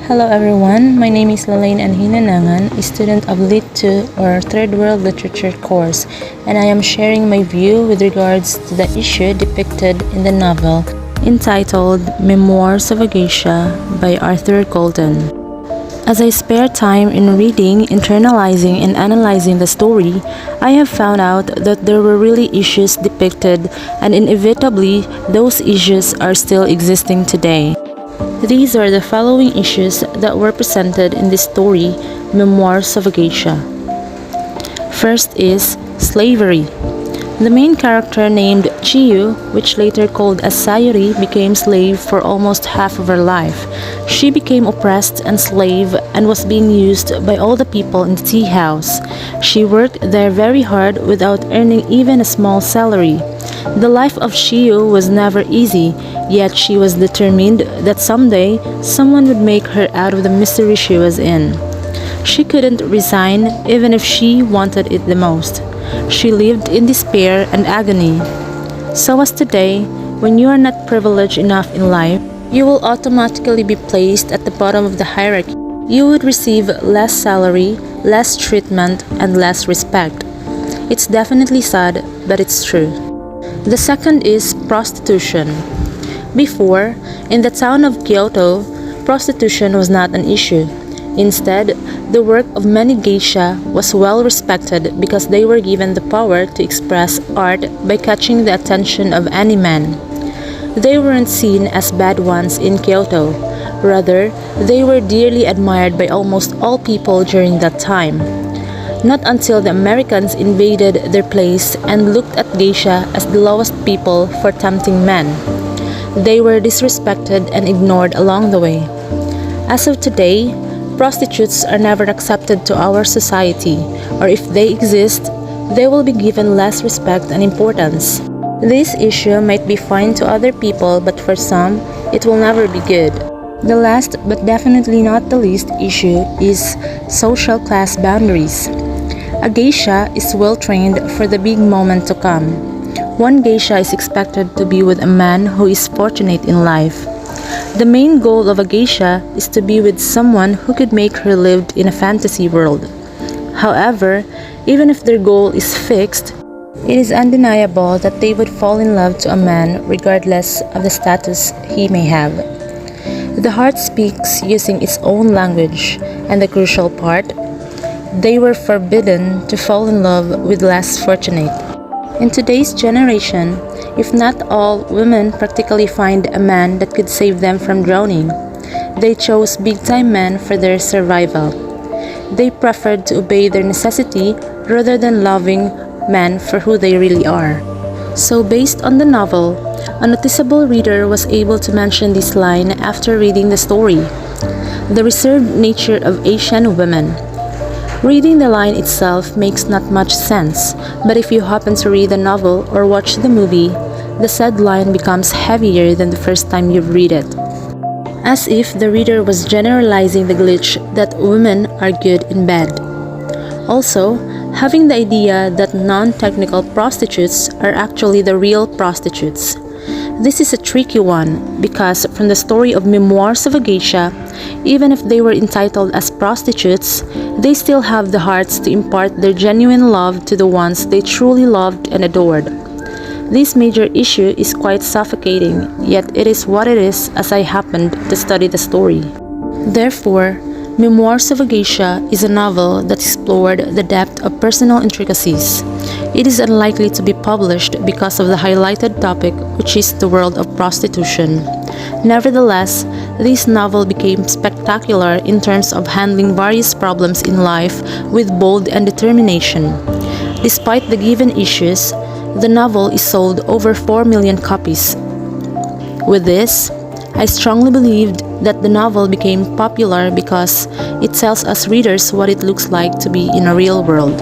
Hello everyone, my name is Lalaine Anhinanangan, a student of Lit 2 or Third World Literature course, and I am sharing my view with regards to the issue depicted in the novel entitled Memoirs of a Geisha by Arthur Golden. As I spare time in reading, internalizing, and analyzing the story, I have found out that there were really issues depicted, and inevitably, those issues are still existing today. These are the following issues that were presented in this story, Memoirs of a Geisha. First is slavery. The main character named Chiyu, which later called as Sayuri, became slave for almost half of her life. She became oppressed and slave and was being used by all the people in the tea house. She worked there very hard without earning even a small salary. The life of Chiyu was never easy, yet she was determined that someday someone would make her out of the misery she was in. She couldn't resign even if she wanted it the most. She lived in despair and agony. So as today, when you are not privileged enough in life, you will automatically be placed at the bottom of the hierarchy. You would receive less salary, less treatment, and less respect. It's definitely sad, but it's true. The second is prostitution. Before, in the town of Kyoto, prostitution was not an issue. Instead, the work of many geisha was well respected because they were given the power to express art by catching the attention of any man. They weren't seen as bad ones in Kyoto. Rather, they were dearly admired by almost all people during that time. Not until the Americans invaded their place and looked at geisha as the lowest people for tempting men. They were disrespected and ignored along the way. As of today, prostitutes are never accepted to our society, or if they exist, they will be given less respect and importance. This issue might be fine to other people, but for some, it will never be good. The last, but definitely not the least issue is social class boundaries. A geisha is well trained for the big moment to come. One geisha is expected to be with a man who is fortunate in life. The main goal of a geisha is to be with someone who could make her live in a fantasy world. However, even if their goal is fixed, it is undeniable that they would fall in love to a man regardless of the status he may have. The heart speaks using its own language, and the crucial part, they were forbidden to fall in love with less fortunate. In today's generation, if not all, women practically find a man that could save them from drowning. They chose big-time men for their survival. They preferred to obey their necessity rather than loving men for who they really are. So based on the novel, a noticeable reader was able to mention this line after reading the story: the reserved nature of Asian women. Reading the line itself makes not much sense, but if you happen to read the novel or watch the movie, the said line becomes heavier than the first time you read it. As if the reader was generalizing the glitch that women are good in bed. Also, having the idea that non-technical prostitutes are actually the real prostitutes. This is a tricky one because from the story of Memoirs of a Geisha, even if they were entitled as prostitutes, they still have the hearts to impart their genuine love to the ones they truly loved and adored. This major issue is quite suffocating, yet it is what it is as I happened to study the story. Therefore, Memoirs of a Geisha is a novel that explored the depth of personal intricacies. It is unlikely to be published because of the highlighted topic, which is the world of prostitution. Nevertheless, this novel became spectacular in terms of handling various problems in life with bold and determination. Despite the given issues, the novel is sold over 4 million copies. With this, I strongly believed that the novel became popular because it tells us readers what it looks like to be in a real world.